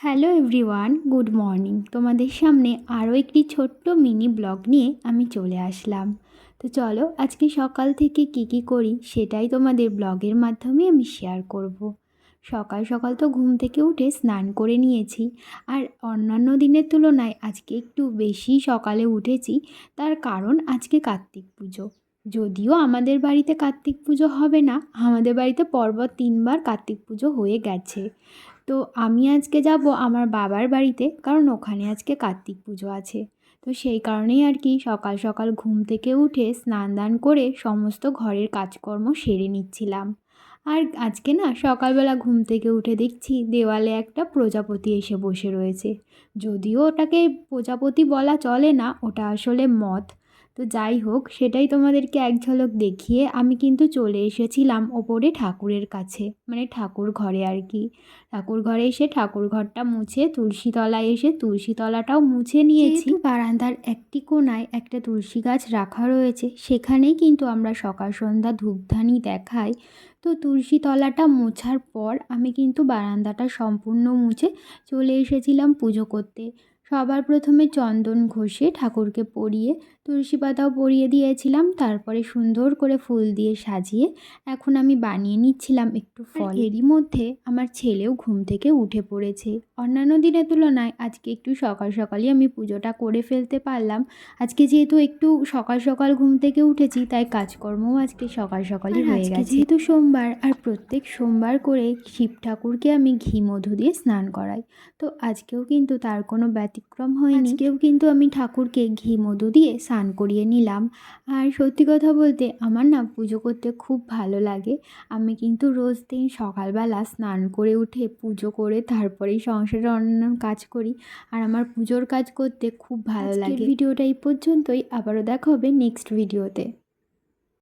Hello everyone, good morning. তোমাদের সামনে আরও একটি ছোট্ট মিনি ব্লগ নিয়ে আমি চলে আসলাম। তো চলো আজকে সকাল থেকে কি করি সেটাই তোমাদের ব্লগের মাধ্যমে আমি শেয়ার করব। সকাল সকাল তো ঘুম থেকে উঠে স্নান করে নিয়েছি, আর অন্যান্য দিনের তুলনায় আজকে একটু বেশি সকালে উঠেছি। তার কারণ আজকে কার্তিক পুজো। যদিও আমাদের বাড়িতে কার্তিক পুজো হবে না, আমাদের বাড়িতে পরপর 3বার কার্তিক পুজো হয়ে গেছে। তো আমি আজকে যাব আমার বাবার বাড়িতে, কারণ ওখানে আজকে কার্তিক পুজো আছে। তো সেই কারণেই আর কি সকাল সকাল ঘুম থেকে উঠে স্নান দান করে সমস্ত ঘরের কাজকর্ম সেরে নিচ্ছিলাম। আর আজকে না সকালবেলা ঘুম থেকে উঠে দেখছি দেওয়ালে একটা প্রজাপতি এসে বসে রয়েছে। যদিও ওটাকে প্রজাপতি বলা চলে না, ওটা আসলে মথ। তো যাই হোক, সেটাই তোমাদেরকে এক ঝলক দেখিয়ে আমি কিন্তু চলে এসেছিলাম ওপরে ঠাকুরের কাছে, মানে ঠাকুর ঘরে আর কি। ঠাকুর ঘরে এসে ঠাকুর ঘরটা মুছে তুলসী তলায় এসে তুলসী তলাটাও মুছে নিয়েছি। বারান্দার একটি কোণায় একটা তুলসী গাছ রাখা রয়েছে, সেখানেই কিন্তু আমরা সকাল সন্ধ্যা ধূপধানি দেখাই। তো তুলসী তলাটা মোছার পর আমি কিন্তু বারান্দাটা সম্পূর্ণ মুছে চলে এসেছিলাম পুজো করতে। সবার প্রথমে চন্দন ঘষে ঠাকুরকে পরিয়ে তুলসী পাতাও পরিয়ে দিয়েছিলাম, তারপরে সুন্দর করে ফুল দিয়ে সাজিয়ে এখন আমি বানিয়ে নিচ্ছিলাম একটু ফল। এরই মধ্যে আমার ছেলেও ঘুম থেকে উঠে পড়েছে। অন্যান্য দিনের তুলনায় আজকে একটু সকাল সকালই আমি পুজোটা করে ফেলতে পারলাম। আজকে যেহেতু একটু সকাল সকাল ঘুম থেকে উঠেছি, তাই কাজকর্মও আজকে সকাল সকালই হয়ে গেছে। যেহেতু সোমবার, আর প্রত্যেক সোমবার করে শিব ঠাকুরকে আমি ঘি মধু দিয়ে স্নান করাই। তো আজকেও কিন্তু তার কোনো ব্যতিক্রম হয়নি। আজকেও কিন্তু আমি ঠাকুরকে ঘি মধু দিয়ে স্নান করিয়ে নিলাম। আর সত্যি কথা বলতে আমার না পুজো করতে খুব ভালো লাগে। আমি কিন্তু রোজ দিন সকালবেলা স্নান করে উঠে পুজো করে তারপরেই সংসারের অন্যান্য কাজ করি। আর আমার পুজোর কাজ করতে খুব ভালো লাগে। ভিডিওটা এই পর্যন্তই, আবারও দেখা হবে নেক্সট ভিডিওতে।